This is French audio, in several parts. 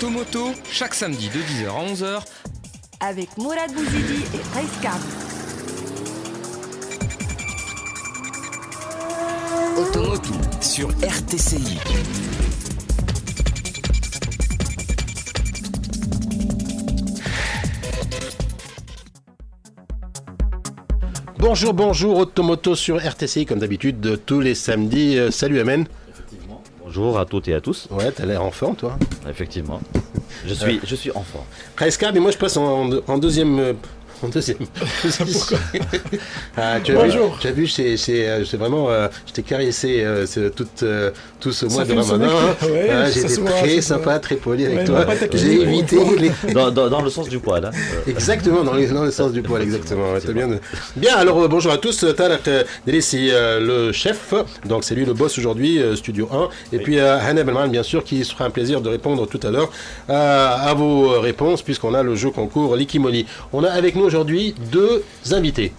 Automoto, chaque samedi de 10h à 11h. Avec Mourad Bouzidi et Qaïs Kabi. Automoto sur RTCI. Bonjour, Automoto sur RTCI, comme d'habitude, tous les samedis. Salut Amen. Effectivement. Bonjour à toutes et à tous. Ouais, t'as l'air en forme, toi. Effectivement. Je suis en forme. Presque, mais moi je passe en deuxième. En deuxième. Pourquoi Bonjour. Tu as vu, c'est vraiment. Je t'ai caressé tout ce mois de Ramadan. J'étais très sympa, très poli avec toi. J'ai évité les. Dans le sens du poil. Hein. Exactement, dans le sens du poil, exactement. Ouais, bien, alors bonjour à tous. Talak Deli, c'est le chef, donc c'est lui le boss aujourd'hui, Studio 1. Et puis Haneb Elman, bien sûr, qui se fera un plaisir de répondre tout à l'heure à vos réponses, puisqu'on a le jeu concours Likimoli. On a avec nous aujourd'hui deux invités.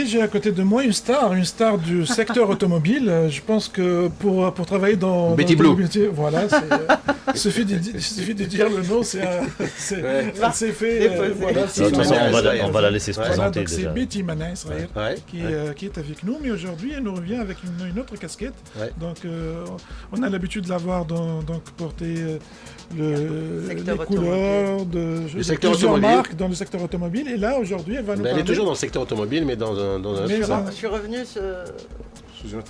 J'ai à côté de moi une star du secteur automobile. Je pense que pour travailler dans Betty Blue. Voilà, il suffit de dire le nom, c'est fait. Voilà, De toute façon, on va la laisser se présenter donc déjà. c'est Betty Mana Israël qui est avec nous, mais aujourd'hui elle nous revient avec une autre casquette. Ouais. Donc on a l'habitude de la voir porter les couleurs de plusieurs marques dans le secteur automobile, et là aujourd'hui elle va nous parler. Elle est toujours dans le secteur automobile, mais dans un Je suis revenu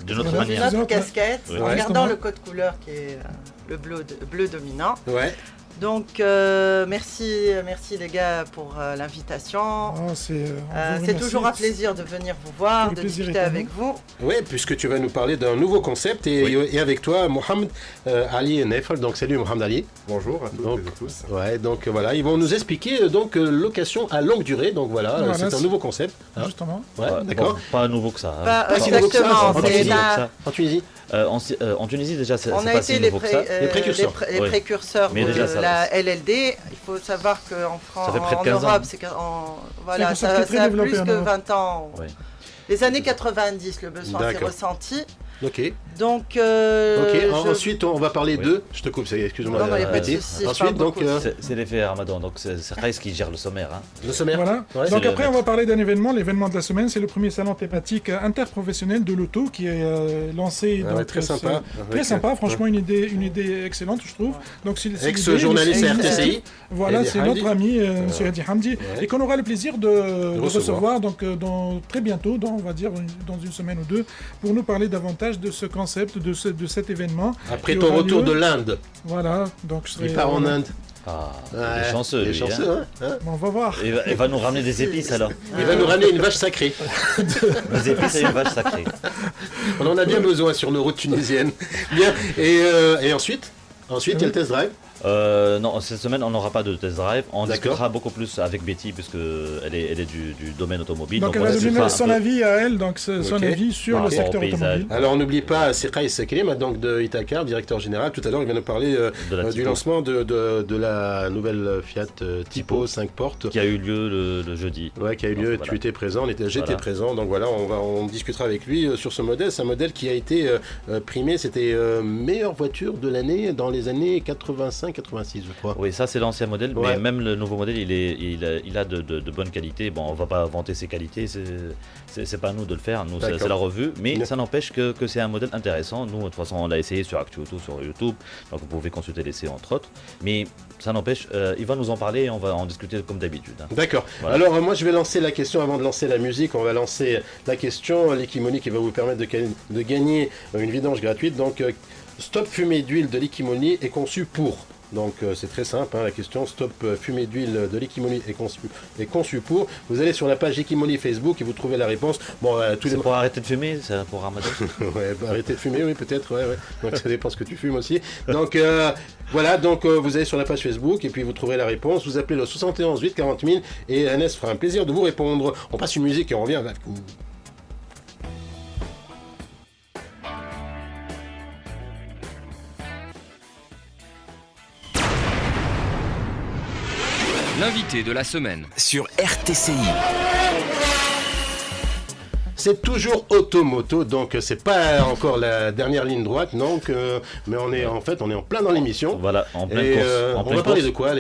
de notre manière. Une autre casquette, en regardant le code couleur qui est le bleu dominant. Ouais. Donc merci les gars pour l'invitation. C'est toujours un plaisir de venir vous voir, de discuter avec vous. Oui, puisque tu vas nous parler d'un nouveau concept et avec toi Mohamed Ali Nefal. Donc salut Mohamed Ali. Bonjour à toutes et à tous. Ouais, donc voilà, ils vont nous expliquer location à longue durée. Donc voilà, c'est un nouveau concept. Justement. Ouais, d'accord. Bon, pas nouveau que ça. Pas exactement. En Tunisie. En Tunisie déjà, c'est on a pas été si nouveau que ça. Les précurseurs. Les précurseurs de la LLD. Il faut savoir qu'en France, en Europe, ça a plus que 20 ans. Ouais. Les années 90, le besoin s'est ressenti. Ok. Donc. Ensuite, on va parler de. Je te coupe, excuse-moi. Non, il n'y a pas de souci. Ensuite, donc. C'est l'effet Ramadan, donc c'est Qaïs qui gère le sommaire. Hein. Le sommaire. Voilà. Ouais. Donc après, on va parler d'un événement. L'événement de la semaine, c'est le premier salon thématique interprofessionnel de l'auto qui est lancé. Très sympa. Très sympa, franchement, une idée excellente, je trouve. Donc, ex-journaliste à RTCI. Voilà, c'est notre ami, M. Hadi Hamdi, et qu'on aura le plaisir de recevoir très bientôt, on va dire dans une semaine ou deux, pour nous parler davantage de ce concept, de cet événement. Après ton retour de l'Inde. Voilà, donc je serai... Il part en Inde. Les chanceux, lui. Hein. Bon, on va voir. Il va nous ramener des épices alors. Il va nous ramener une vache sacrée. Des épices et une vache sacrée. On en a bien besoin sur nos routes tunisiennes. Bien. Et ensuite, il y a le test drive. Non, cette semaine on n'aura pas de test drive. On discutera beaucoup plus avec Betty puisque elle est du domaine automobile. Donc elle va donner son avis à elle, donc son avis sur le secteur automobile. Alors on n'oublie pas Qaïs Karim, donc de Itacar, directeur général. Tout à l'heure il va nous parler du lancement de la nouvelle Fiat Tipo 5 portes qui a eu lieu le jeudi. Ouais, qui a eu lieu. Tu étais présent, j'étais présent. Donc voilà, on discutera avec lui sur ce modèle. C'est un modèle qui a été primé. C'était meilleure voiture de l'année dans les années 85. 86, je crois. Oui, ça c'est l'ancien modèle, mais même le nouveau modèle, il a de bonnes qualités. Bon, on va pas vanter ses qualités, c'est pas à nous de le faire, nous c'est la revue, mais ça n'empêche que c'est un modèle intéressant. Nous, de toute façon, on l'a essayé sur ActuAuto, sur YouTube, donc vous pouvez consulter l'essai entre autres, mais ça n'empêche, il va nous en parler et on va en discuter comme d'habitude. Hein. D'accord. Voilà. Alors moi je vais lancer la question avant de lancer la musique, on va lancer la question, Likimoli qui va vous permettre de gagner une vidange gratuite. Donc Stop Fumée d'huile de Likimoli est conçu pour. Donc c'est très simple, la question Stop fumée d'huile de Likimoli est conçu pour. Vous allez sur la page Likimoli Facebook et vous trouvez la réponse. Bon, pour arrêter de fumer, c'est pour Ramadan. Ouais, arrêter de fumer, oui peut-être, ouais. Donc ça dépend ce que tu fumes aussi. Donc voilà, donc vous allez sur la page Facebook et puis vous trouverez la réponse. Vous appelez le 71 8 40 000 et Agnès fera un plaisir de vous répondre. On passe une musique et on revient avec vous. L'invité de la semaine sur RTCI. C'est toujours Automoto, donc c'est pas encore la dernière ligne droite, donc, mais on est en plein dans l'émission. Voilà, en pleine course. On va parler de quoi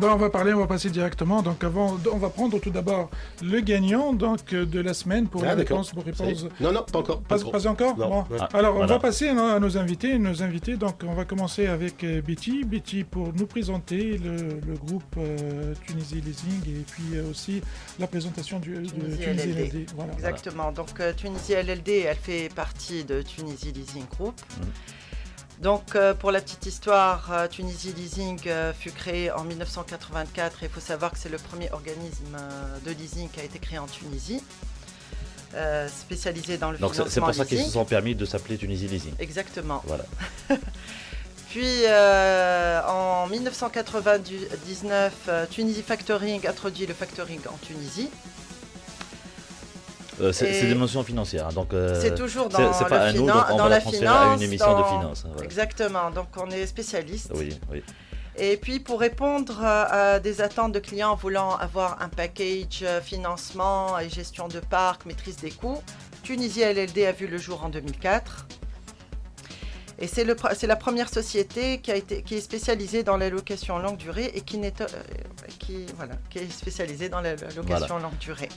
on va passer directement. Donc on va prendre tout d'abord le gagnant de la semaine pour la réponse. Non, pas encore. Pas encore non. Bon. Alors on va passer à nos invités. Donc on va commencer avec Betty. Betty pour nous présenter le groupe Tunisie Leasing et puis aussi la présentation de Tunisie LLD. Voilà. Exactement. Donc Tunisie LLD, elle fait partie de Tunisie Leasing Group. Donc, pour la petite histoire, Tunisie Leasing fut créé en 1984 et il faut savoir que c'est le premier organisme de leasing qui a été créé en Tunisie, spécialisé dans le financement. Donc, c'est pour ça qu'ils se sont permis de s'appeler Tunisie Leasing. Exactement. Voilà. Puis, en 1999, Tunisie Factoring introduit le factoring en Tunisie. C'est des notions financières, donc c'est toujours dans c'est pas à nous, donc on va la transférer à une émission de finance. Voilà. Exactement, donc on est spécialiste. Oui. Et puis pour répondre à des attentes de clients voulant avoir un package financement et gestion de parc, maîtrise des coûts, Tunisie LLD a vu le jour en 2004. Et c'est la première société qui est spécialisée dans la location longue durée et qui est spécialisée dans la location longue durée.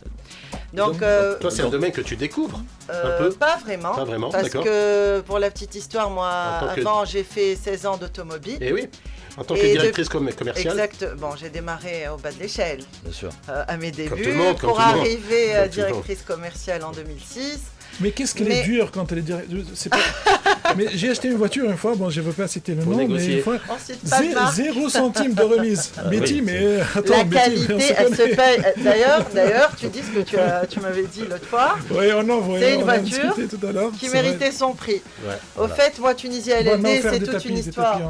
Donc toi, c'est un domaine que tu découvres un peu ? Pas vraiment, parce que pour la petite histoire, moi, avant, j'ai fait 16 ans d'automobile. Et oui, en tant que directrice commerciale. Exact. Bon, j'ai démarré au bas de l'échelle, bien sûr, à mes débuts, pour arriver directrice commerciale en 2006. Mais qu'est-ce qu'elle est dure quand elle est directrice. Mais j'ai acheté une voiture une fois, bon, je ne veux pas citer le nom, mais une fois, 0 centime de remise. Betty, mais attends, la qualité, elle se paye. D'ailleurs, tu dis ce que tu m'avais dit l'autre fois. Oui, c'est une voiture qui méritait son prix. Au fait, moi, Tunisie LLD, c'est toute une histoire.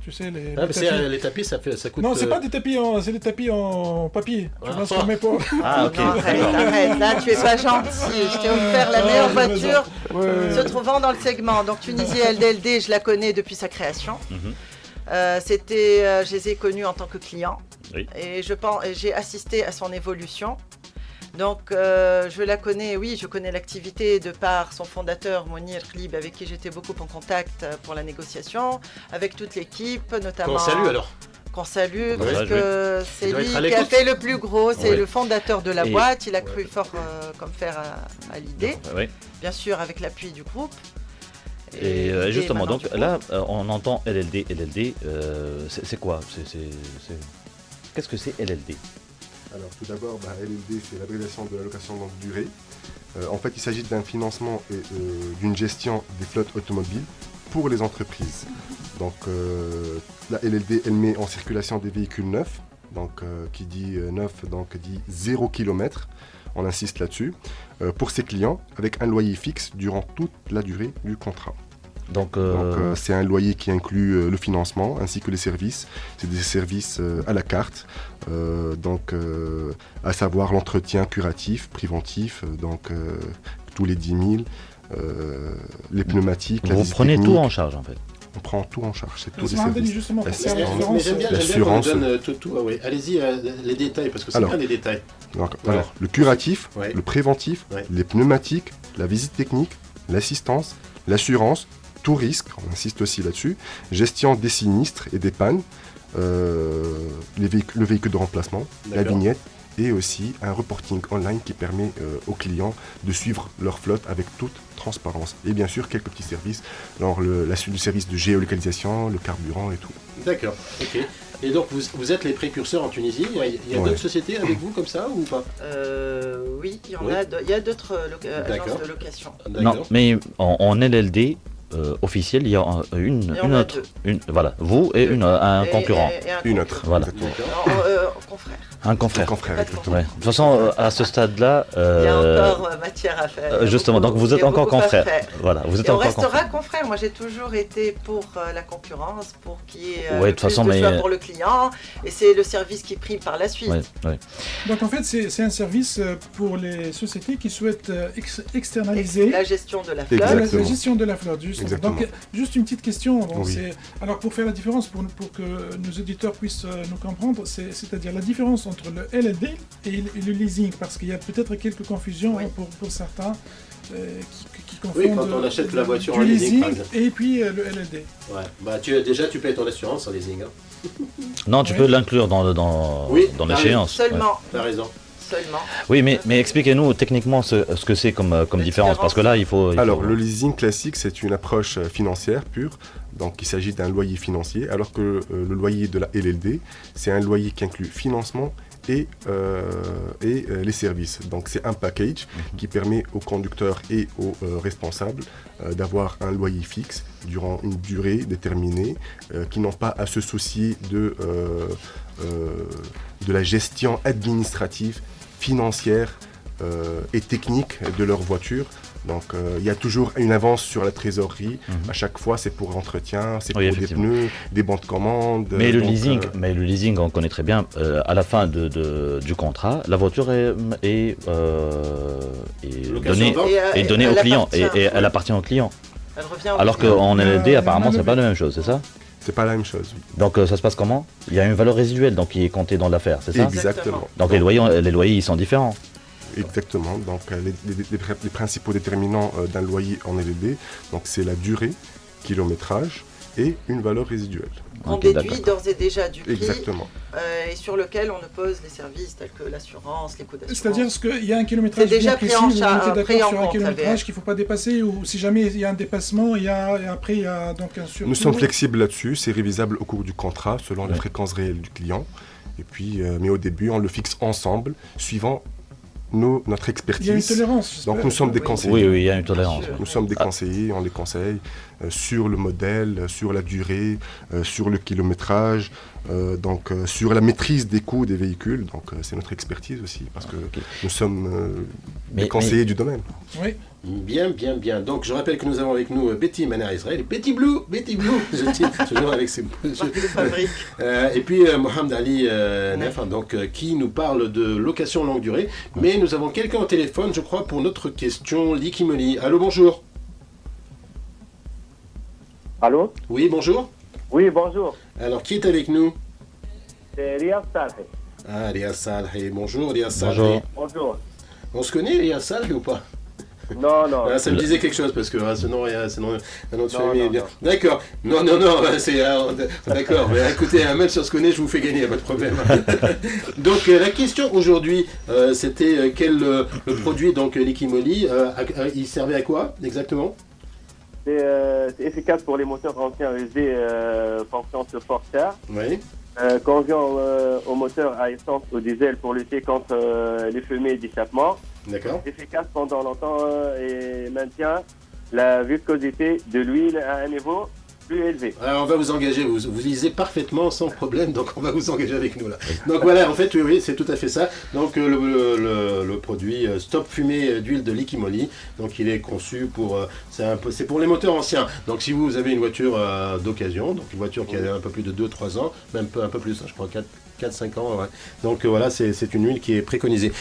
Tu sais, les tapis, ça coûte... Non, c'est pas des tapis, c'est des tapis en papier. Tu vois ce qu'on met pour... Ah, ok. Non, arrête, là, tu es pas gentil. Je t'ai offert la meilleure voiture se trouvant dans le segment. Donc, Tunisie LLD, je la connais depuis sa création. Je les ai connus en tant que clients. Oui. Et j'ai assisté à son évolution. Donc, je la connais, oui, je connais l'activité de par son fondateur, Mounir Khlib, avec qui j'étais beaucoup en contact pour la négociation, avec toute l'équipe, notamment... Qu'on salue alors. Qu'on salue, parce que c'est lui qui a fait le plus gros, c'est le fondateur de la boîte, il a cru fort comme fer à l'idée, bien sûr avec l'appui du groupe. Et justement, donc là, on entend LLD, c'est quoi Qu'est-ce que c'est LLD ? Alors tout d'abord, LLD, c'est l'abréviation de la location longue durée. En fait, il s'agit d'un financement et d'une gestion des flottes automobiles pour les entreprises. Donc la LLD, elle met en circulation des véhicules neufs. Donc qui dit neuf, donc dit 0 km. On insiste là-dessus. Pour ses clients, avec un loyer fixe durant toute la durée du contrat. Donc c'est un loyer qui inclut le financement ainsi que les services. C'est des services à la carte, à savoir l'entretien curatif, préventif, tous les 10 000, les pneumatiques. Vous prenez tout en charge en fait. On prend tout en charge, c'est tous les services. Mais j'aime bien qu'on donne tout. Allez-y, les détails, parce que c'est bien des détails. Alors, le curatif, le préventif, les pneumatiques, la visite technique, l'assistance, l'assurance, tout risque, on insiste aussi là-dessus, gestion des sinistres et des pannes, le véhicule de remplacement, la vignette, et aussi un reporting online qui permet aux clients de suivre leur flotte avec toute transparence. Et bien sûr, quelques petits services, genre le service de géolocalisation, le carburant et tout. D'accord, ok. Et donc, vous êtes les précurseurs en Tunisie. Il y a d'autres sociétés avec vous comme ça ou pas ? Oui, il y a d'autres agences de location. Non, mais en LLD, officiel, il y a une autre. Voilà, vous et un concurrent. Une autre. Voilà. Confrère. Un confrère. Exactement. Ouais. De toute façon, à ce stade-là, il y a encore matière à faire. Justement, donc vous êtes encore confrère. Voilà, vous êtes encore restera confrère. Moi, j'ai toujours été pour la concurrence, pour qu'il y ait de plus de choix pour le client, et c'est le service qui prime par la suite. Donc en fait, c'est un service pour les sociétés qui souhaitent externaliser la gestion de la flotte. La gestion de la flotte, justement. Exactement. Donc, juste une petite question. Donc, Oui. alors, pour faire la différence, pour que nos auditeurs puissent nous comprendre, c'est-à-dire la différence entre le LLD et le leasing, parce qu'il y a peut-être quelques confusions pour certains qui confondent. Oui, quand on achète la voiture du en leasing, par leasing exemple. et puis le LLD. Ouais. Bah, tu payes ton assurance en leasing. Hein. Non, tu peux l'inclure dans Oui, l'échéance. Seulement. T'as raison. Seulement. Oui, mais expliquez-nous techniquement ce que c'est comme différence, parce que là, il faut... Alors, le leasing classique, c'est une approche financière pure. Donc, il s'agit d'un loyer financier, alors que le loyer de la LLD, c'est un loyer qui inclut financement et les services. Donc, c'est un package qui permet aux conducteurs et aux responsables d'avoir un loyer fixe durant une durée déterminée, qui n'ont pas à se soucier de la gestion administrative, financière et technique de leur voiture. Donc il y a toujours une avance sur la trésorerie. À chaque fois, c'est pour entretien, c'est pour des pneus, des bons de commande. Mais le leasing, on connaît très bien. À la fin du contrat, la voiture est donnée au client et elle appartient au client. Elle revient au Alors client. qu'en LLD, apparemment, c'est pas la même chose, c'est ça? C'est pas la même chose, oui. Donc ça se passe comment? Il y a une valeur résiduelle donc, qui est comptée dans l'affaire, c'est ça? Exactement. Donc les loyers, ils sont différents. Exactement. Donc les principaux déterminants d'un loyer en LLD, donc c'est la durée, kilométrage et une valeur résiduelle. On déduit d'ores et déjà du prix. Exactement. Et sur lequel on oppose les services tels que l'assurance, les coûts d'assurance. C'est-à-dire qu'il y a un kilométrage C'est déjà bien pris en précis, vous charge, mettez pris en d'accord sur un compte, kilométrage qu'il ne faut pas dépasser, ou si jamais il y a un dépassement, et après il y a donc un surcoût. Nous sommes flexibles là-dessus, c'est révisable au cours du contrat selon la fréquence réelle du client. Et puis, mais au début, on le fixe ensemble, suivant notre expertise. Il y a une tolérance. Donc nous sommes des conseillers. Oui, il y a une tolérance. Nous sommes des conseillers, on les conseille sur le modèle, sur la durée, sur le kilométrage, sur la maîtrise des coûts des véhicules. Donc c'est notre expertise aussi, parce que nous sommes des conseillers du domaine. Oui. Bien. Donc je rappelle que nous avons avec nous Betty Manar Israël, Betty Blue, je dis toujours avec ses et puis Mohamed Ali Nef, donc qui nous parle de location longue durée. Mais nous avons quelqu'un au téléphone, je crois, pour notre question Likimoli. Allô, bonjour. Allô? Oui, bonjour. Oui, bonjour. Alors, qui est avec nous? C'est Riyad Salhi. Ah, Riyad Salhi. Bonjour, Riyad Salhi. Bonjour. On se connaît, Riyad Salhi, ou pas? Non. Ah, ça me disait quelque chose, parce que sinon, un autre famille. Non. D'accord. Non, c'est... d'accord. Mais écoutez, même si on se connaît, je vous fais gagner, pas de problème. Donc, la question aujourd'hui, c'était le produit, donc Likimoli, il servait à quoi, exactement? C'est efficace pour les moteurs anciens usés, fonction support terre. Oui. Convient aux moteurs à essence ou diesel pour lutter contre les fumées d'échappement. D'accord. Efficace pendant longtemps et maintient la viscosité de l'huile à un niveau plus élevé. Alors on va vous engager, vous lisez parfaitement sans problème, donc on va vous engager avec nous là. Donc voilà, en fait, oui, c'est tout à fait ça. Donc le produit Stop Fumée d'huile de Likimoli, donc il est conçu pour, c'est pour les moteurs anciens. Donc si vous avez une voiture d'occasion, donc une voiture qui a un peu plus de 2-3 ans, même un peu plus, je crois 4-5 ans, ouais. Donc voilà, c'est une huile qui est préconisée.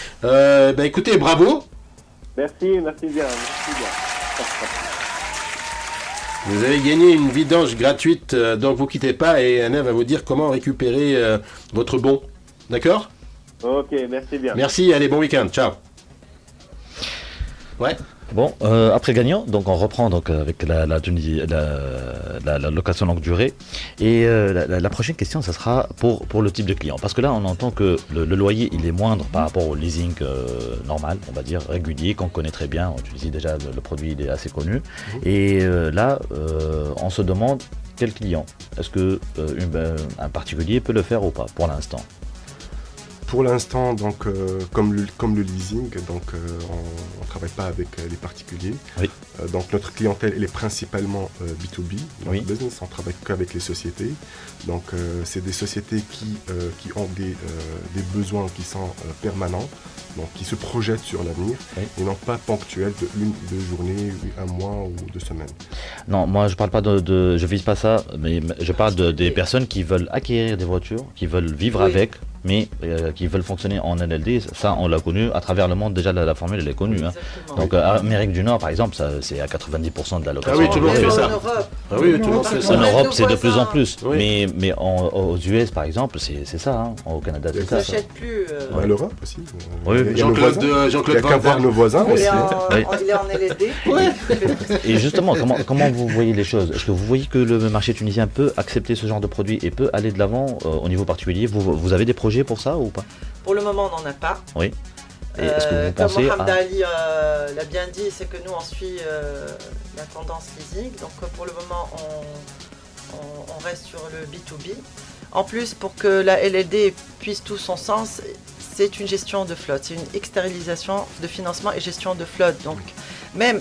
Écoutez, bravo. Merci bien. Vous avez gagné une vidange gratuite, donc vous quittez pas et Anna va vous dire comment récupérer votre bon. D'accord? Ok, merci bien. Merci, allez, bon week-end, ciao. Ouais. Bon, après gagnant, donc on reprend donc avec la location longue durée. Et la prochaine question, ça sera pour le type de client. Parce que là, on entend que le loyer, il est moindre par rapport au leasing normal, on va dire, régulier, qu'on connaît très bien. Tu disais déjà, le produit, il est assez connu. Et là, on se demande quel client. Est-ce que un particulier peut le faire ou pas, pour l'instant? Pour l'instant, donc, comme le leasing, donc, on ne travaille pas avec les particuliers. Oui. Donc notre clientèle, elle est principalement B2B, dans le business, on ne travaille qu'avec les sociétés. Donc c'est des sociétés qui ont des besoins qui sont permanents, donc qui se projettent sur l'avenir, et non pas ponctuels de 1-2 journées, un mois ou 2 semaines. Non, moi je parle pas je vise pas ça, mais je parle des personnes qui veulent acquérir des voitures, qui veulent vivre avec mais qui veulent fonctionner en LLD, ça on l'a connu à travers le monde, déjà la formule elle est connue. Hein. Donc Amérique du Nord par exemple, c'est à 90% de la location. Ah oui, tout le monde fait ça. Ah oui, tout le monde fait ça. En Europe c'est de plus en plus, mais aux US par exemple c'est ça, hein. Au Canada c'est ça. Ils n'achètent plus. À l'Europe aussi. Jean-Claude il y a qu'à voir nos voisins aussi. Il est en LLD. Et justement, comment vous voyez les choses? Est-ce que vous voyez que le marché tunisien peut accepter ce genre de produit et peut aller de l'avant au niveau particulier? Vous avez des projets pour ça ou pas? Pour le moment, on n'en a pas. Oui. Et est-ce que vous pensez comme Mohamed Ali l'a bien dit, c'est que nous on suit la tendance leasing. Donc pour le moment, on reste sur le B2B. En plus, pour que la LLD puisse tout son sens, c'est une gestion de flotte, c'est une externalisation de financement et gestion de flotte. Donc même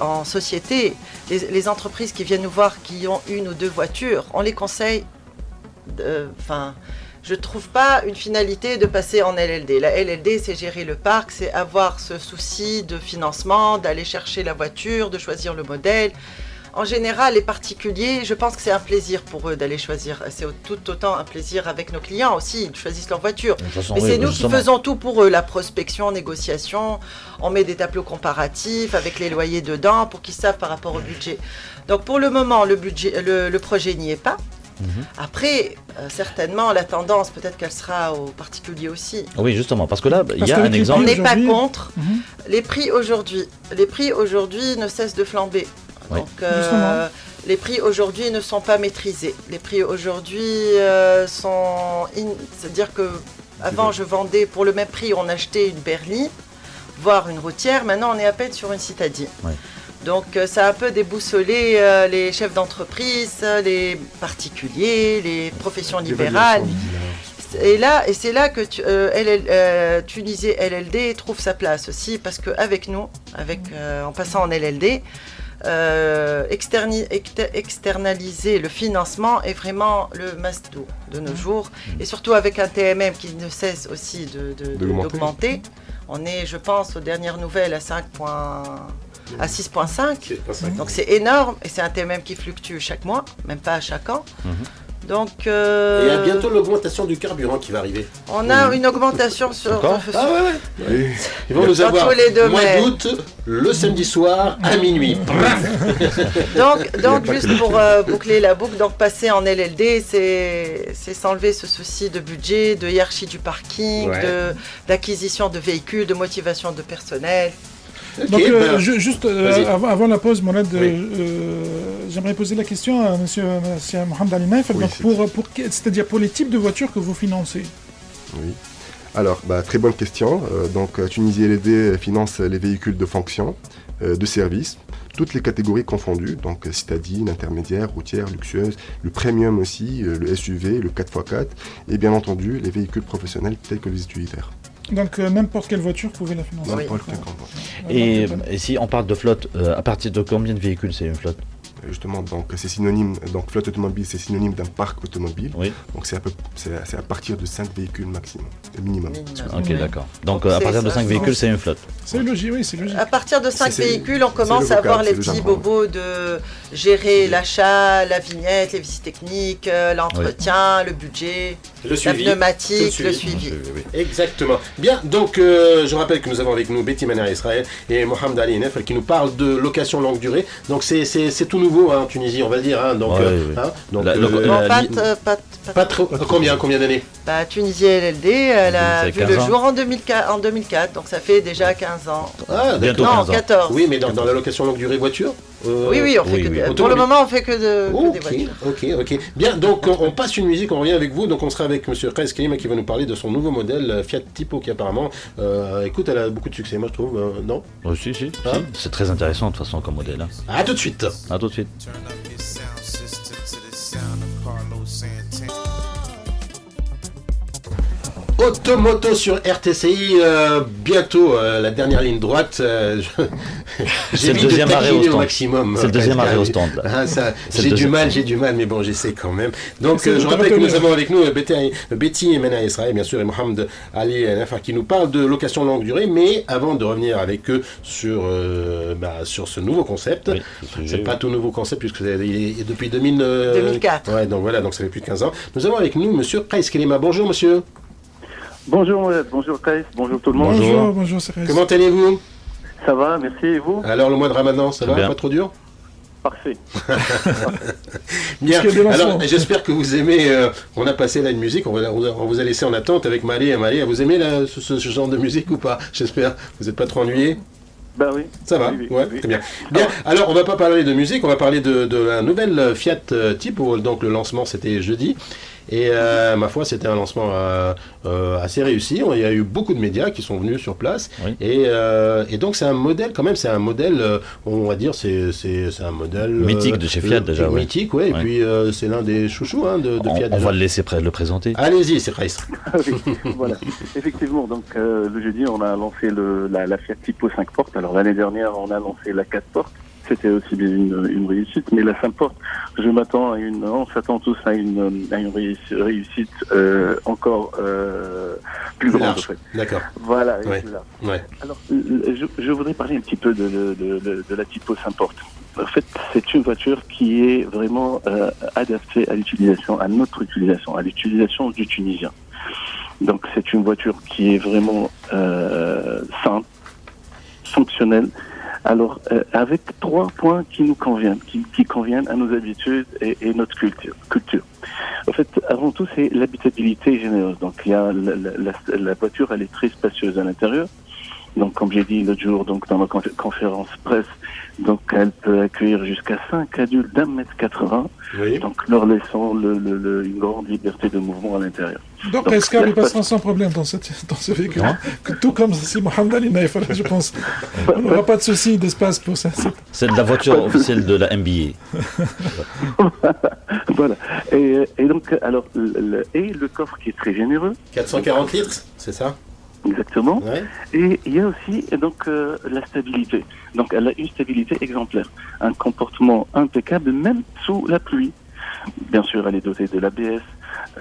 en société, les entreprises qui viennent nous voir, qui ont une ou deux voitures, on les conseille. Je ne trouve pas une finalité de passer en LLD. La LLD, c'est gérer le parc, c'est avoir ce souci de financement, d'aller chercher la voiture, de choisir le modèle. En général, les particuliers, je pense que c'est un plaisir pour eux d'aller choisir. C'est tout autant un plaisir avec nos clients aussi, ils choisissent leur voiture. Mais c'est nous qui faisons tout pour eux, la prospection, négociation. On met des tableaux comparatifs avec les loyers dedans pour qu'ils savent par rapport au budget. Donc pour le moment, le projet n'y est pas. Après, certainement, la tendance, peut-être qu'elle sera aux particuliers aussi. Oui, justement, parce que là, il y a un exemple. On n'est pas contre. Les prix aujourd'hui ne cessent de flamber. Oui. Donc, les prix aujourd'hui ne sont pas maîtrisés. Les prix aujourd'hui sont... C'est-à-dire que avant, je vendais pour le même prix, on achetait une berline, voire une routière. Maintenant, on est à peine sur une citadine. Oui. Donc ça a un peu déboussolé les chefs d'entreprise, les particuliers, les professions libérales. Et c'est là que Tunisie LLD trouve sa place aussi, parce qu'avec nous, en passant en LLD, externaliser le financement est vraiment le must-do de nos jours. Et surtout avec un TMM qui ne cesse aussi d'augmenter. On est, je pense, aux dernières nouvelles à 6,5. Donc c'est énorme et c'est un TMM qui fluctue chaque mois, même pas à chaque an. Donc, et il y a bientôt l'augmentation du carburant qui va arriver. On a une augmentation sur... Oui. Ils vont nous avoir le mois d'août, le samedi soir, à minuit. donc juste pour boucler la boucle, donc passer en LLD, c'est s'enlever ce souci de budget, de hiérarchie du parking, d'acquisition de véhicules, de motivation de personnel. Donc, juste avant la pause, Mourad, j'aimerais poser la question à M. Mohamed Ali Naif. C'est-à-dire pour les types de voitures que vous financez. Oui. Alors, très bonne question. Donc, Tunisie LLD finance les véhicules de fonction, de service, toutes les catégories confondues, donc citadine, intermédiaire, routière, luxueuse, le premium aussi, le SUV, le 4x4, et bien entendu les véhicules professionnels tels que les utilitaires. Donc n'importe quelle voiture, vous pouvez la financer. N'importe quelle voiture. Et si on parle de flotte, à partir de combien de véhicules c'est une flotte? Justement, donc c'est synonyme, donc flotte automobile, c'est synonyme d'un parc automobile. Oui. Donc c'est à partir de 5 véhicules maximum, minimum. Ok, d'accord. Donc à partir de 5 véhicules, c'est une flotte. C'est logique, oui, c'est logique. À partir de 5 véhicules, on commence à avoir les petits bobos de gérer l'achat, la vignette, les visites techniques, l'entretien, le budget, la pneumatique, le suivi. Exactement. Bien, donc je rappelle que nous avons avec nous Betty Mena Israël et Mohamed Ali Naif qui nous parlent de location longue durée. Donc c'est tout nouveau en Tunisie, on va dire. Pas trop. Combien d'années? Tunisie LLD, elle a vu le jour en 2004, donc ça fait déjà 15 ans. Bientôt 15 ans. 14. Oui, mais dans la location longue durée voiture Oui, on fait que pour le moment, on fait que des voitures. Ok. Bien, donc on passe une musique, on revient avec vous. Donc on sera avec M. Kais Kelima qui va nous parler de son nouveau modèle Fiat Tipo qui apparemment, écoute, elle a beaucoup de succès, moi je trouve, non? Si. C'est très intéressant de toute façon comme modèle. À tout de suite. Automoto sur RTCI, bientôt la dernière ligne droite. C'est le deuxième arrêt au stand. Maximum. C'est le deuxième arrêt au stand. J'ai du mal, mais bon, j'essaie quand même. Donc, je rappelle que nous avons avec nous Betty Mena Israël, bien sûr, et Mohamed Ali Naif qui nous parlent de location longue durée. Mais avant de revenir avec eux sur ce nouveau concept, c'est pas tout nouveau concept puisque il est depuis 2004. Ouais, donc voilà, donc ça fait plus de 15 ans. Nous avons avec nous M. Kais Kelima. Bonjour, monsieur. Bonjour Mohamed, bonjour Kaïs, bonjour tout le monde. Bonjour Kaïs. Comment allez-vous? Ça va, merci, et vous? Alors le mois de Ramadan, ça va? Bien. Pas trop dur? Parfait. Bien, alors j'espère que vous aimez, on a passé là une musique, on vous a laissé en attente avec Marie. Vous aimez ce genre de musique ou pas? J'espère, vous n'êtes pas trop ennuyés? Ben oui. Ça va, oui, ouais, très bien. Bien, alors on va pas parler de musique, on va parler de la nouvelle Fiat Tipo, donc le lancement c'était jeudi. Et ma foi, c'était un lancement assez réussi. Il y a eu beaucoup de médias qui sont venus sur place. Oui. Et donc, c'est un modèle, quand même, on va dire, c'est un modèle... mythique de chez Fiat, déjà. Mythique, oui. Ouais. Et puis, c'est l'un des chouchous de Fiat. On va le laisser le présenter. Allez-y, c'est Reiss. Oui, voilà. Effectivement, donc le jeudi, on a lancé la Fiat Tipo 5 portes. Alors, l'année dernière, on a lancé la 4 portes. C'était aussi bien une réussite, mais la 5 portes, on s'attend tous à une réussite encore plus grande. En fait. D'accord. Voilà. Ouais. Ouais. Alors, je voudrais parler un petit peu de la Tipo 5 portes. En fait, c'est une voiture qui est vraiment adaptée à notre utilisation, à l'utilisation du Tunisien. Donc, c'est une voiture qui est vraiment simple, fonctionnelle. Alors, avec 3 points qui nous conviennent, qui conviennent à nos habitudes et notre culture. En fait, avant tout, c'est l'habitabilité généreuse. Donc, il y a la voiture, elle est très spacieuse à l'intérieur. Donc, comme j'ai dit l'autre jour, donc dans ma conférence presse, donc elle peut accueillir jusqu'à 5 adultes d'1m80. Oui. Donc, leur laissant une grande liberté de mouvement à l'intérieur. Donc, Escar, il passera sans problème dans ce véhicule. Tout comme si Mohamed Ali Naïf, je pense. On n'aura pas de souci d'espace pour ça. C'est de la voiture officielle de la NBA. Voilà. Et donc, alors, le coffre qui est très généreux. 440 litres, c'est ça? Exactement. Ouais. Et il y a aussi donc la stabilité. Donc elle a une stabilité exemplaire, un comportement impeccable même sous la pluie. Bien sûr, elle est dotée de l'ABS,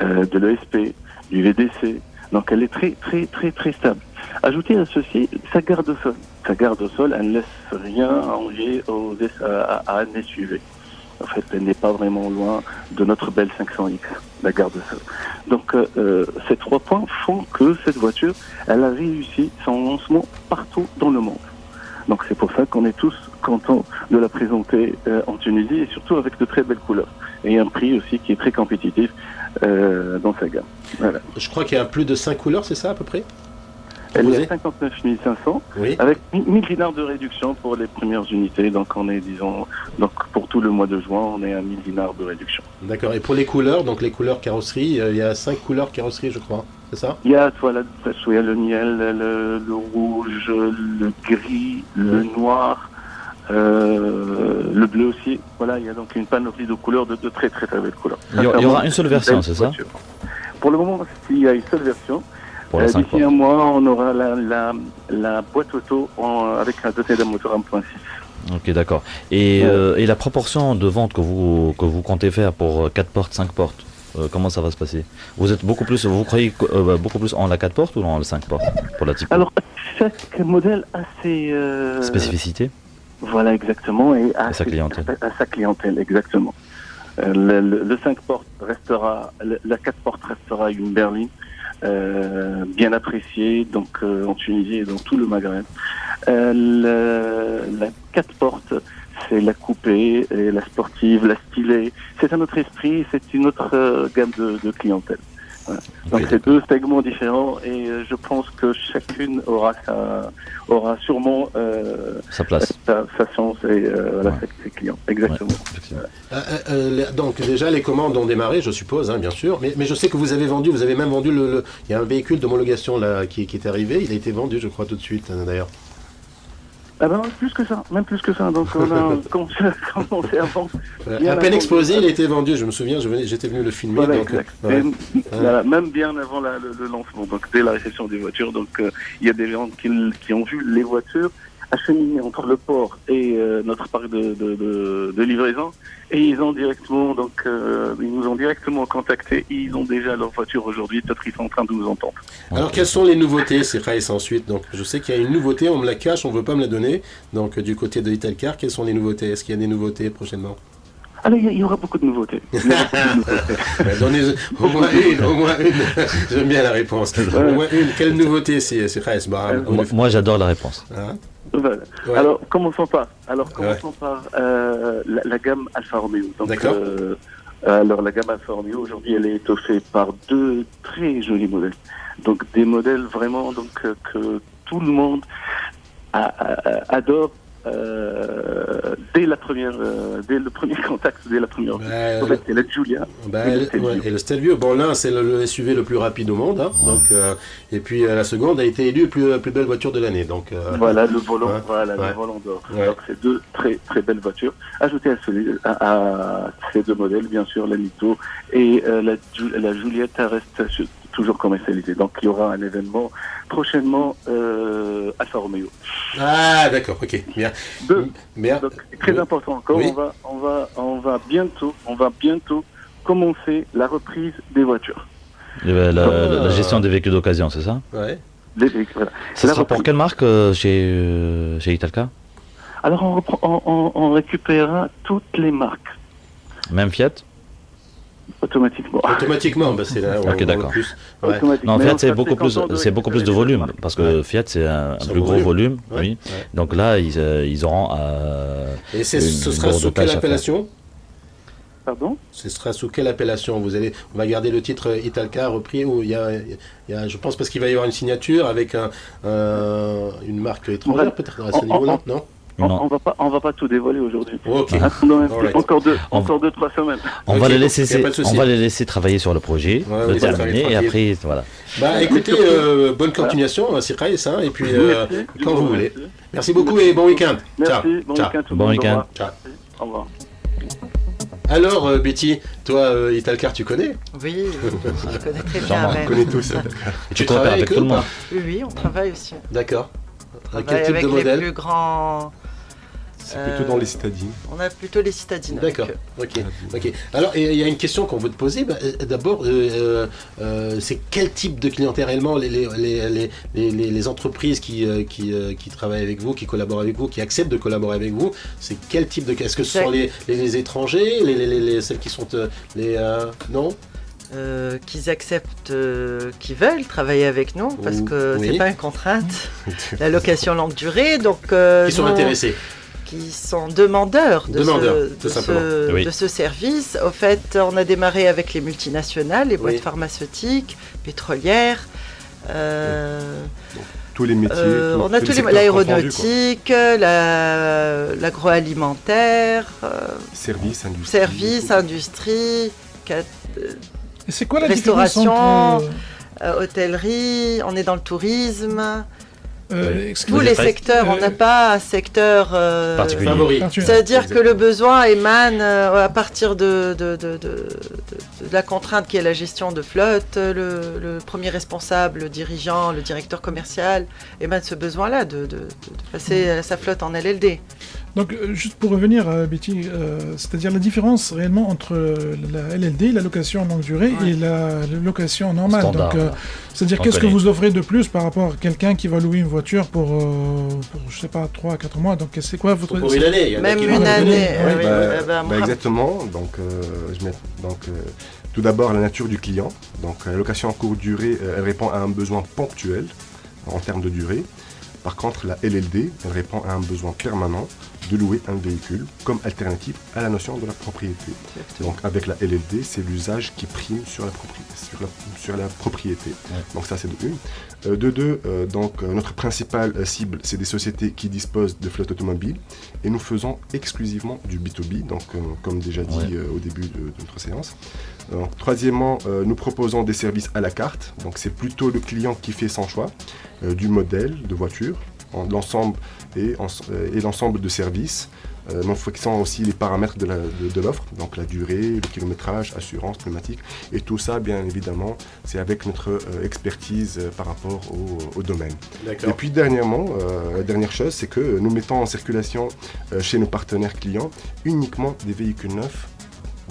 de l'ESP, du VDC. Donc elle est très très très très stable. Ajoutez à ceci sa garde au sol. Sa garde au sol, elle ne laisse rien envier à un SUV. En fait, elle n'est pas vraiment loin de notre belle 500X, la garde au sol. Donc, ces 3 points font que cette voiture, elle a réussi son lancement partout dans le monde. Donc, c'est pour ça qu'on est tous contents de la présenter en Tunisie et surtout avec de très belles couleurs. Et un prix aussi qui est très compétitif dans sa gamme. Voilà. Je crois qu'il y a plus de 5 couleurs, c'est ça à peu près? Elle est à 59 500, oui. Avec 1000 dinars de réduction pour les premières unités. Donc, on est, donc pour tout le mois de juin, on est à 1000 dinars de réduction. D'accord. Et pour les couleurs, donc les couleurs carrosserie, il y a 5 couleurs carrosserie, je crois. C'est ça? Il y a le miel, le rouge, le gris, le noir, le bleu aussi. Voilà, il y a donc une panoplie de couleurs, de très très très belles couleurs. Il y aura une seule version, c'est ça? Pour le moment, il y a une seule version. D'ici un mois, on aura la boîte auto avec un doté d'un moteur 1.6. Ok, d'accord. Et la proportion de vente que vous comptez faire pour 4 portes, 5 portes, comment ça va se passer? Vous croyez beaucoup plus en la 4 portes ou en la 5 portes pour la Tipo? Alors, chaque modèle a ses spécificités. Voilà, exactement. Et à sa clientèle. À sa clientèle, exactement. Le 5 portes restera, la 4 portes restera une berline. Bien appréciée donc en Tunisie et dans tout le Maghreb. La 4 portes, c'est la coupée, et la sportive, la stylée. C'est un autre esprit, c'est une autre gamme de clientèle. Voilà. Donc c'est 2 segments différents et je pense que chacune aura sûrement sa place, sa chance et voilà, ses clients. Exactement. Ouais, donc déjà les commandes ont démarré, je suppose, hein, bien sûr. Mais je sais que vous avez même vendu il y a un véhicule d'homologation là qui est arrivé. Il a été vendu, je crois, tout de suite d'ailleurs. Ah ben même plus que ça. Donc on a commencé avant. À peine exposé, il a été vendu. Je me souviens, j'étais venu le filmer. Voilà, donc, voilà, même bien avant le lancement, donc dès la réception des voitures. Donc il y a des gens qui ont vu les voitures acheminées entre le port et notre parc de livraison, et ils ont directement ils nous ont directement contactés. Ils ont déjà leur voiture aujourd'hui. Peut-être ils sont en train de nous entendre. Alors quelles sont les nouveautés, c'est Reiss ensuite? Donc je sais qu'il y a une nouveauté, on me la cache, on veut pas me la donner. Donc du côté de Italcar, quelles sont les nouveautés? Est-ce qu'il y a des nouveautés prochainement? Alors, il y aura beaucoup de nouveautés. Donnez au moins une. J'aime bien la réponse. Au moins une. Quelle nouveauté, c'est Khaïs? Moi, j'adore la réponse. Voilà. Ouais. Alors, commençons par la gamme Alfa Romeo. Donc, d'accord. Alors, la gamme Alfa Romeo, aujourd'hui, elle est étoffée par 2 très jolis modèles. Donc, des modèles vraiment que tout le monde adore. Dès le premier contact, dès la première vue. En fait, c'est la Giulia et le Stelvio. Bon, là, c'est le SUV le plus rapide au monde. Hein, donc, et puis, la seconde a été élue plus belle voiture de l'année. Donc, voilà, le volant, le volant d'or. Ouais. Donc, c'est 2 très, très belles voitures. Ajoutez à ces 2 modèles, bien sûr, la Nito et la Giulietta reste toujours commercialisée. Donc, il y aura un événement prochainement Alfa Romeo. Ah, d'accord, ok. Bien. Donc, très important encore, oui. on va bientôt commencer la reprise des voitures. La gestion des véhicules d'occasion, c'est ça? Ouais. Les véhicules, voilà. Ça sera pour quelle marque chez Italca? Alors, on récupérera toutes les marques. Même Fiat? Automatiquement, c'est là. Ok, d'accord. Ouais. Non, Fiat c'est beaucoup plus de volume parce que Fiat c'est un plus gros volume, ouais. Oui. Ouais. Donc là ils auront. Et ce sera sous quelle appellation? Pardon? Ce sera sous quelle appellation? On va garder le titre Italca repris ou il y a, je pense parce qu'il va y avoir une signature avec une marque étrangère peut-être à ce niveau-là, non? On va pas tout dévoiler aujourd'hui. Okay. Encore 2-3 semaines. On va les laisser travailler sur le projet, le terminer et après voilà. Bah écoutez, bonne continuation, Sirkais, et puis quand vous voulez. Merci beaucoup et bon week-end. Merci, bon week-end. Ciao. Au revoir. Alors Betty, toi Italcar tu connais? Oui, je connais très bien. On connaît tous. Tu travailles avec tout le monde? Oui, on travaille aussi. D'accord. Quel type de modèle? Les plus grands. C'est plutôt dans les citadines. On a plutôt les citadines. D'accord. Ok. Alors, il y a une question qu'on veut te poser. D'abord, c'est quel type de clientèle réellement les entreprises qui travaillent avec vous, qui collaborent avec vous, qui acceptent de collaborer avec vous? C'est quel type de... Est-ce que ce sont les étrangers, celles qui sont non? Qu'ils acceptent, qu'ils veulent travailler avec nous, parce que c'est pas une contrainte. La location longue durée, donc qui sont intéressés, qui sont demandeurs de ce service. Au fait, on a démarré avec les multinationales, les boîtes pharmaceutiques, pétrolières. Tous les métiers. On a l'aéronautique, l'agroalimentaire, services, industrie. Et c'est quoi la restauration, hôtellerie, on est dans le tourisme. Tous les secteurs, on n'a pas un secteur favori. C'est-à-dire que le besoin émane à partir de la contrainte qui est la gestion de flotte, le premier responsable, le dirigeant, le directeur commercial émane ce besoin-là de passer sa flotte en LLD. Donc, juste pour revenir, Betty, c'est-à-dire la différence réellement entre la LLD, la location longue durée, et la location normale. Standard, donc, c'est-à-dire qu'est-ce que vous offrez de plus par rapport à quelqu'un qui va louer une voiture pour je sais pas, 3 à 4 mois. Donc, c'est quoi votre... Pour une année. Même une année. Exactement. Donc, tout d'abord, la nature du client. Donc, la location en courte durée, elle répond à un besoin ponctuel en termes de durée. Par contre, la LLD, elle répond à un besoin permanent de louer un véhicule comme alternative à la notion de la propriété. Donc avec la LLD, c'est l'usage qui prime sur la propriété. Ouais. Donc ça c'est de une. De deux, notre principale cible, c'est des sociétés qui disposent de flottes automobiles et nous faisons exclusivement du B2B, donc comme déjà dit au début de notre séance. Troisièmement, nous proposons des services à la carte, donc c'est plutôt le client qui fait son choix du modèle de voiture, l'ensemble et l'ensemble de services. Nous fixons aussi les paramètres de l'offre, donc la durée, le kilométrage, assurance, pneumatique, et tout ça, bien évidemment, c'est avec notre expertise par rapport au domaine. Et puis dernièrement, la dernière chose, c'est que nous mettons en circulation chez nos partenaires clients uniquement des véhicules neufs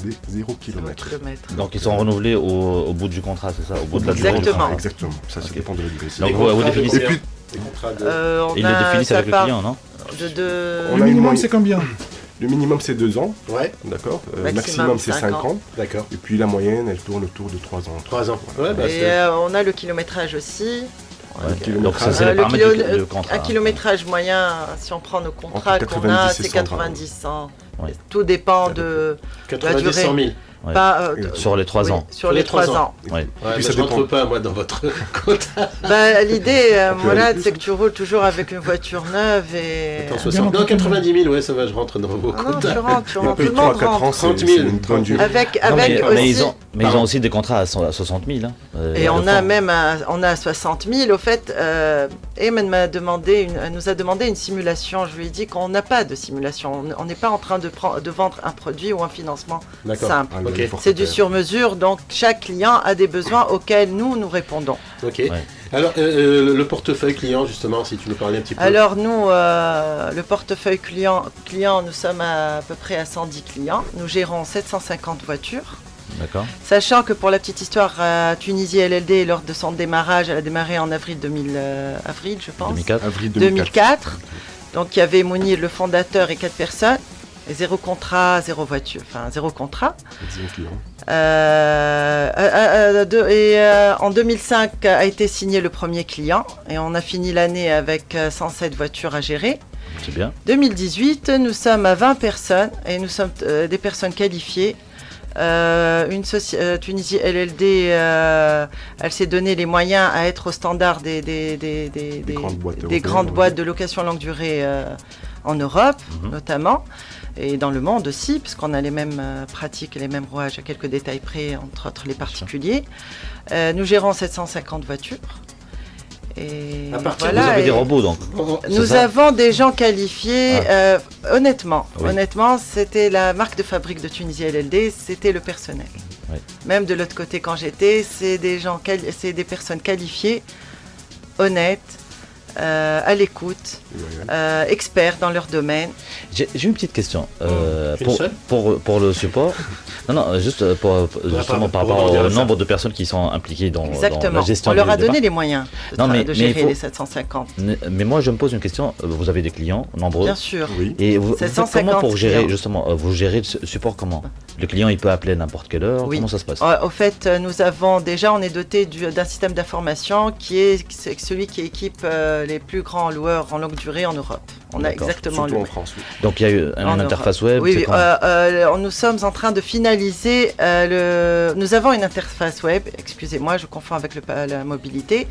des 0 km. Donc ils sont renouvelés au bout du contrat, c'est ça, au bout de la durée. Exactement, ça dépend de la durée. Donc vous définissez. Ils les définissent avec le client, non? Le minimum, c'est combien? Le minimum c'est 2 ans. Ouais. D'accord. Maximum c'est 5 ans. D'accord. Et puis la moyenne, elle tourne autour de 3 ans. 3 ans. Ouais, et on a le kilométrage aussi. Donc ça c'est le contrat. Un kilométrage moyen, si on prend nos contrats qu'on a, c'est 90-100. Tout dépend de 90 100 000. Ouais. Sur les 3 ans. Sur les 3 ans. Ouais. Puis ça ne rentre pas, moi, dans votre quota. L'idée, Mourad, c'est que tu roules toujours avec une voiture neuve et... Attends, 60... Non, 90 000, ouais, ça va, je rentre dans vos quotas. Tu rentres. Tout le monde 3 à 4 ans, 30 000. Mais ils ont aussi des contrats à 60 000. Et on a 60 000. Au fait, Ayman nous a demandé une simulation. Je lui ai dit qu'on n'a pas de simulation. On n'est pas en train de vendre un produit ou un financement simple. Okay. C'est du sur-mesure, donc chaque client a des besoins auxquels nous répondons. Ok. Ouais. Alors, le portefeuille client, justement, si tu nous parlais un petit peu. Alors, nous, le portefeuille client, nous sommes à peu près à 110 clients. Nous gérons 750 voitures. D'accord. Sachant que pour la petite histoire, Tunisie LLD, lors de son démarrage, elle a démarré en avril, je pense. 2004. Donc, il y avait Mounir, le fondateur, et 4 personnes. 0 contrat, 0 voiture, enfin 0 contrat. En 2005 a été signé le premier client et on a fini l'année avec 107 voitures à gérer. C'est bien. 2018, nous sommes à 20 personnes et nous sommes des personnes qualifiées. Tunisie LLD, elle s'est donné les moyens à être au standard des grandes boîtes de location longue durée en Europe, notamment. Et dans le monde aussi, puisqu'on a les mêmes pratiques et les mêmes rouages à quelques détails près, entre autres les particuliers. Nous gérons 750 voitures. Et vous avez des robots donc. Nous avons des gens qualifiés. Honnêtement, c'était la marque de fabrique de Tunisie LLD, c'était le personnel. Oui. Même de l'autre côté quand j'étais, c'est des personnes qualifiées, honnêtes. À l'écoute, experts dans leur domaine. J'ai une petite question pour le support. Non, juste justement par rapport au nombre de personnes qui sont impliquées dans la gestion. On leur a donné les moyens de gérer les 750. Mais moi, je me pose une question. Vous avez des clients nombreux. Bien sûr. Oui. Et vous faites comment pour gérer justement vous gérez le support comment? Le client, il peut appeler à n'importe quelle heure. Comment ça se passe? Au fait, on est doté d'un système d'information qui est celui qui équipe les plus grands loueurs en longue durée en Europe. On a exactement en France, oui. Donc il y a eu une interface web. Oui, nous sommes en train de finaliser nous avons une interface web. Excusez-moi, je confonds avec la mobilité.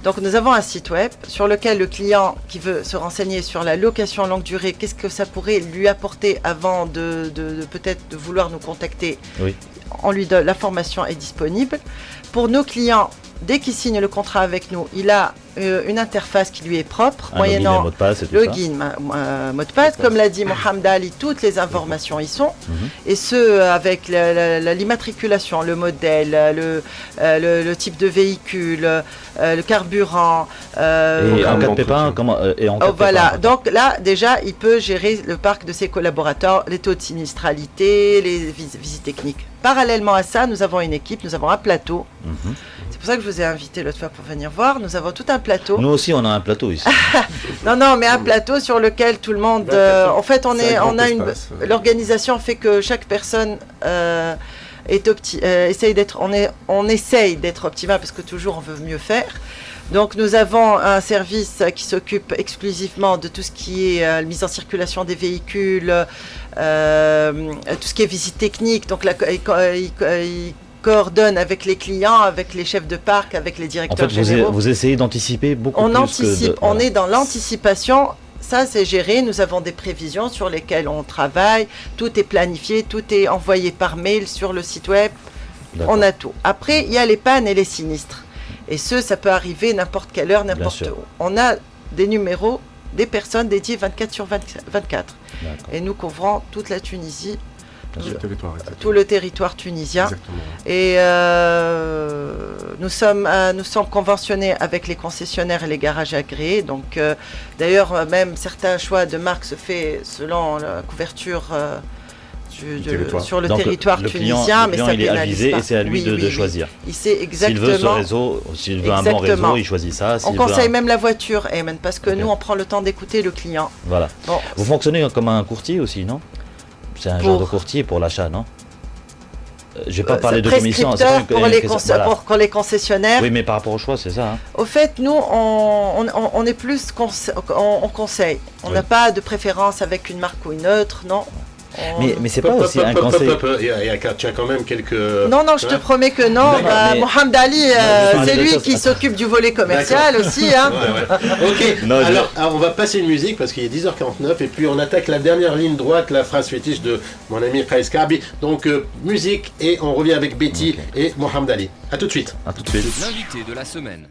Donc nous avons un site web sur lequel le client qui veut se renseigner sur la location longue durée, qu'est-ce que ça pourrait lui apporter avant de peut-être de vouloir nous contacter. Oui. On lui donne, l'information est disponible. Pour nos clients, dès qu'il signe le contrat avec nous, il a une interface qui lui est propre, moyennant login, mot de passe. Comme l'a dit Mohamed Ali, toutes les informations y sont. Et ce, avec l'immatriculation, le modèle, le type de véhicule, le carburant. Et en cas de pépin, voilà, donc là, déjà, il peut gérer le parc de ses collaborateurs, les taux de sinistralité, les visites techniques. Parallèlement à ça, nous avons une équipe, nous avons un plateau. C'est pour ça que je vous ai invité l'autre fois pour venir voir. Nous avons tout un plateau. Nous aussi, on a un plateau ici. non, mais un plateau sur lequel tout le monde... en fait, l'organisation fait que chaque personne essaye d'être optimale parce que toujours on veut mieux faire. Donc nous avons un service qui s'occupe exclusivement de tout ce qui est la mise en circulation des véhicules, tout ce qui est visite technique. Donc il coordonne avec les clients, avec les chefs de parc, avec les directeurs généraux. Vous essayez d'anticiper beaucoup plus. On anticipe, on est dans l'anticipation. Ça, c'est géré. Nous avons des prévisions sur lesquelles on travaille. Tout est planifié, tout est envoyé par mail sur le site web. On a tout. Après, il y a les pannes et les sinistres. Et ça peut arriver n'importe quelle heure, n'importe où. On a des numéros, des personnes dédiées 24 sur 24. Et nous couvrons toute la Tunisie, tout le territoire tunisien. Exactement. Et nous sommes conventionnés avec les concessionnaires et les garages agréés. Donc, d'ailleurs, même certains choix de marque se fait selon la couverture sur le territoire tunisien, mais ça pénalise pas. Et c'est à lui de choisir. Il sait exactement. S'il veut un bon réseau, il choisit ça. On conseille même la voiture, Ayman, parce que nous, on prend le temps d'écouter le client. Voilà. Bon. Vous fonctionnez comme un courtier aussi, non? C'est un genre de courtier pour l'achat, non? Je vais pas parler de commission. Pour les concessionnaires. Oui, mais par rapport au choix, c'est ça. Hein. Au fait, nous, on est plus on conseille. On n'a pas de préférence avec une marque ou une autre, non. Mais c'est pas aussi un conseil. Tu as quand même quelques. Non, je te promets que non. Mohamed Ali, c'est lui qui s'occupe du volet commercial aussi. Hein. Ok, alors on va passer une musique parce qu'il est 10h49 et puis on attaque la dernière ligne droite, la phrase fétiche de mon ami Kais Karbi. Donc musique et on revient avec Betty et Mohamed Ali. A tout de suite. L'invité de la semaine.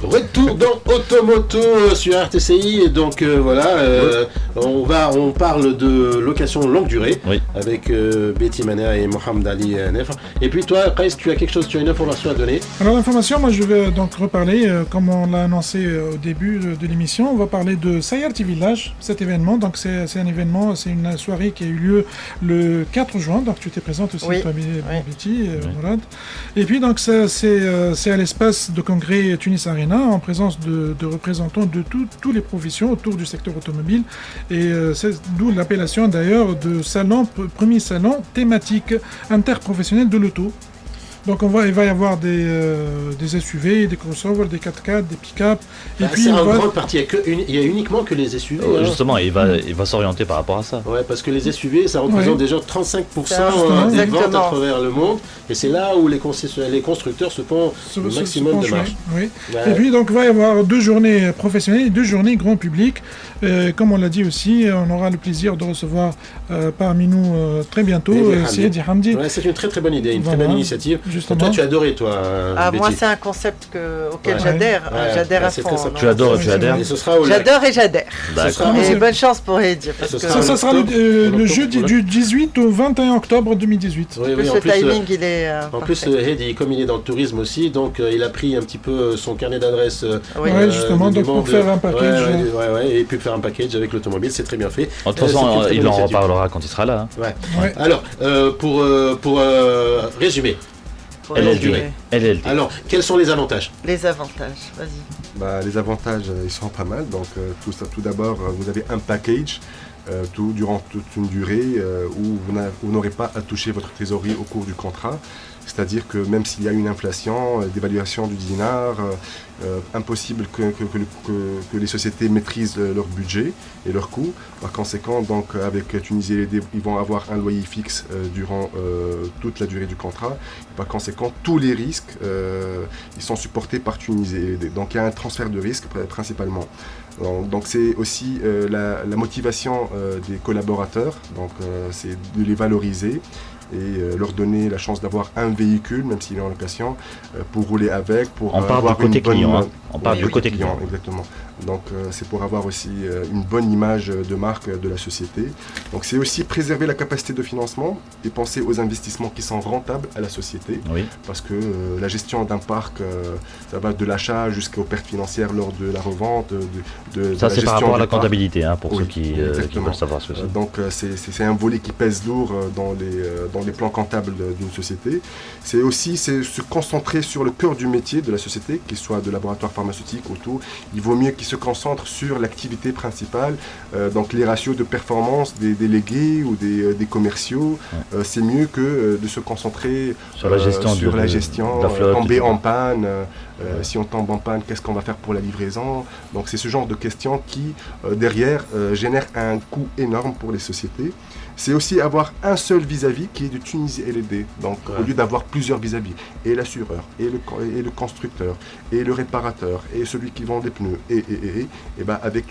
Retour dans Automoto sur RTCI et donc on parle de location longue durée avec Betty Maner et Mohamed Ali Nef. Et puis toi, Kais, tu as quelque chose, tu as une information à donner? Alors l'information, moi je vais donc reparler, comme on l'a annoncé au début de l'émission, on va parler de Sayarti Village, cet événement. Donc c'est un événement, c'est une soirée qui a eu lieu le 4 juin, donc tu étais présente aussi, toi, Betty, Mourad. Et puis donc c'est à l'espace de congrès Tunis Arena, en présence de représentants de toutes les professions autour du secteur automobile. Et c'est d'où l'appellation d'ailleurs de premier salon thématique interprofessionnel de l'auto. Donc il va y avoir des SUV, des crossovers, des 4x4, des pick-up. C'est en grande partie, il y a uniquement que les SUV. Justement, il va s'orienter par rapport à ça. Ouais, parce que les SUV, ça représente déjà 35% des ventes à travers le monde. Et c'est là où les constructeurs se font le maximum de marge. Oui. Et puis donc il va y avoir 2 journées professionnelles et 2 journées grand public. Comme on l'a dit aussi, on aura le plaisir de recevoir parmi nous très bientôt Sidi Hamdi. Ouais, c'est une très très bonne idée, une très bonne initiative. Justement. Toi, tu as adoré, toi. Moi, c'est un concept auquel j'adhère. J'adhère à fond. Tu adores, tu adhères. J'adore et j'adhère. Et bonne chance pour Heidi. Ça sera le jeudi du 18 au 21 octobre 2018. Le timing, il est. En plus, Heidi, comme il est dans le tourisme aussi, donc il a pris un petit peu son carnet d'adresses. Justement, donc pour faire un package. Et puis faire un package avec l'automobile, c'est très bien fait. De toute façon, il en reparlera quand il sera là. Alors, pour résumer. LLD. Alors, quels sont les avantages? Les avantages, vas-y. Les avantages, ils sont pas mal. Donc, tout d'abord, vous avez un package durant toute une durée où vous n'aurez pas à toucher votre trésorerie au cours du contrat. C'est-à-dire que même s'il y a une inflation, dévaluation du dinar, impossible que les sociétés maîtrisent leur budget et leurs coûts. Par conséquent, donc, avec Tunisie LLD, ils vont avoir un loyer fixe durant toute la durée du contrat. Par conséquent, tous les risques ils sont supportés par Tunisie LLD. Donc il y a un transfert de risque principalement. Donc c'est aussi la motivation des collaborateurs, donc c'est de les valoriser et leur donner la chance d'avoir un véhicule, même s'il est en location, pour rouler avec, pour avoir du côté client. On parle du côté client. Exactement. Donc c'est pour avoir aussi une bonne image de marque de la société. Donc c'est aussi préserver la capacité de financement et penser aux investissements qui sont rentables à la société. Parce que la gestion d'un parc, ça va de l'achat jusqu'aux pertes financières lors de la revente. Ça c'est par rapport à la comptabilité, pour ceux qui veulent savoir ce que c'est. Donc c'est un volet qui pèse lourd dans les plans comptables d'une société. C'est aussi se concentrer sur le cœur du métier de la société, qu'il soit de laboratoire pharmaceutique autour. Il vaut mieux qu'ils se concentrent sur l'activité principale, donc les ratios de performance des délégués ou des commerciaux. C'est mieux que de se concentrer sur la gestion, de la flotte, tomber en panne. Si on tombe en panne, qu'est-ce qu'on va faire pour la livraison? Donc c'est ce genre de questions qui, derrière, génèrent un coût énorme pour les sociétés. C'est aussi avoir un seul vis-à-vis qui est de Tunisie LLD. Donc au lieu d'avoir plusieurs vis-à-vis, et l'assureur, et le constructeur, et le réparateur, et celui qui vend des pneus, et avec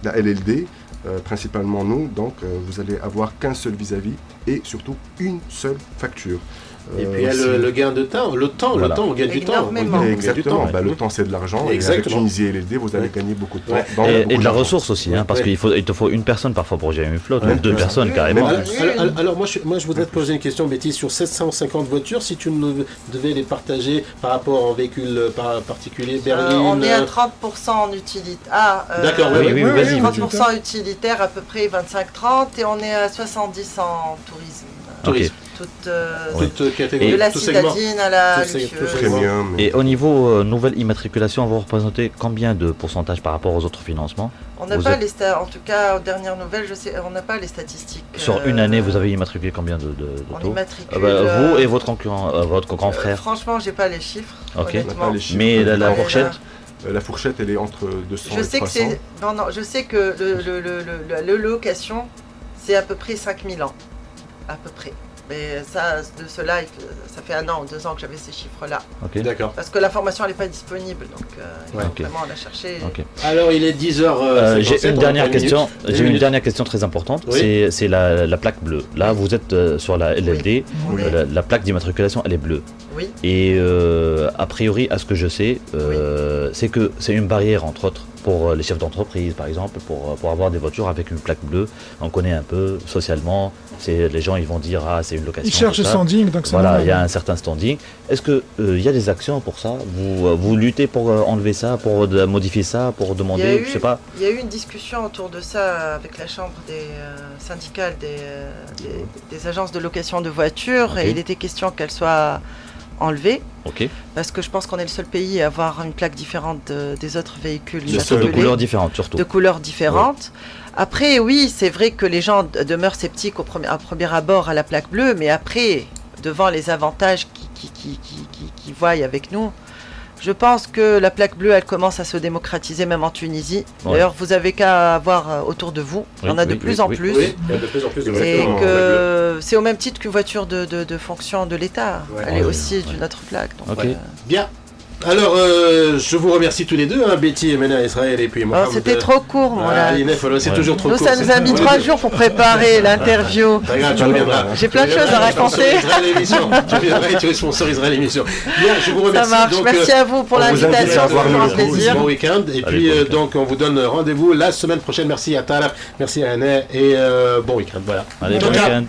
la LLD, principalement nous, donc vous allez avoir qu'un seul vis-à-vis et surtout une seule facture. Et puis il y a le gain de temps, on gagne du temps. Exactement, le temps c'est de l'argent, et avec Tunisie LLD vous allez gagner beaucoup de temps. Et de la ressource aussi, parce qu'il te faut une personne parfois pour gérer une flotte, même 2 personnes carrément. Alors moi je voudrais te poser une question, Betty, sur 750 voitures, si tu devais les partager par rapport en véhicule particulier, berline... on est à 30% en utilité. D'accord, oui, vas-y. 30% utilitaire, à peu près 25-30, et on est à 70 en tourisme. Ok. toute catégorie. De la citadine à la premium. Et au niveau nouvelle immatriculation, vous représentez combien de pourcentage par rapport aux autres financements? On n'a pas en tout cas, aux dernières nouvelles, je sais, on n'a pas les statistiques. Sur une année, vous avez immatriculé combien de taux? Immatricule, vous et votre concurrent, votre grand frère? Franchement, j'ai pas les chiffres. Ok. Honnêtement. Mais la fourchette? La fourchette, elle est entre 200 je et sais 300. Je sais que le location, c'est à peu près 5000 ans. À peu près. Mais ça, de cela, ça fait 1 an ou 2 ans que j'avais ces chiffres-là. Ok. D'accord. Parce que l'information, elle n'est pas disponible. Donc, il faut vraiment la chercher. Okay. Alors, il est 10h. J'ai une dernière question. J'ai une dernière question très importante. Oui. C'est la plaque bleue. Là, vous êtes sur la LLD. Oui. La plaque d'immatriculation, elle est bleue. Oui. Et a priori, à ce que je sais, c'est que c'est une barrière, entre autres, pour les chefs d'entreprise, par exemple, pour avoir des voitures avec une plaque bleue. On connaît un peu socialement. Les gens, ils vont dire c'est une location. Ils cherchent le standing, donc c'est voilà, il y a un certain standing. Est-ce qu'il y a des actions pour ça? Vous luttez pour enlever ça, pour modifier ça, pour demander, je sais pas. Il y a eu une discussion autour de ça avec la chambre des syndicales des agences de location de voitures, et il était question qu'elle soit enlevée. Okay. Parce que je pense qu'on est le seul pays à avoir une plaque différente des autres véhicules. De couleurs différentes, surtout. De couleurs différentes. Oui. Après, oui, c'est vrai que les gens demeurent sceptiques au premier abord à la plaque bleue, mais après, devant les avantages qu'ils voient avec nous, je pense que la plaque bleue, elle commence à se démocratiser même en Tunisie. Ouais. D'ailleurs, vous avez qu'à voir autour de vous. Il y en a de plus en plus. Oui, il y a de plus en plus de voitures. Et que c'est au même titre qu'une voiture de fonction de l'État. Ouais. Elle est aussi d'une autre plaque. Donc, bien. Alors, je vous remercie tous les deux, Betty, Mena, Israël et puis moi. C'était trop court, moi. C'est toujours trop court. Ça nous a mis 3 jours pour préparer l'interview. Tu reviendras. J'ai plein de choses à raconter. Tu reviendras et tu sponsoriseras l'émission. Bien, je vous remercie. Ça marche. Donc, merci à vous pour l'invitation. C'est toujours un plaisir. Bon week-end. Et puis, donc, on vous donne rendez-vous la semaine prochaine. Merci à Talab, merci à Anne et bon week-end. Voilà. Allez, bon week-end.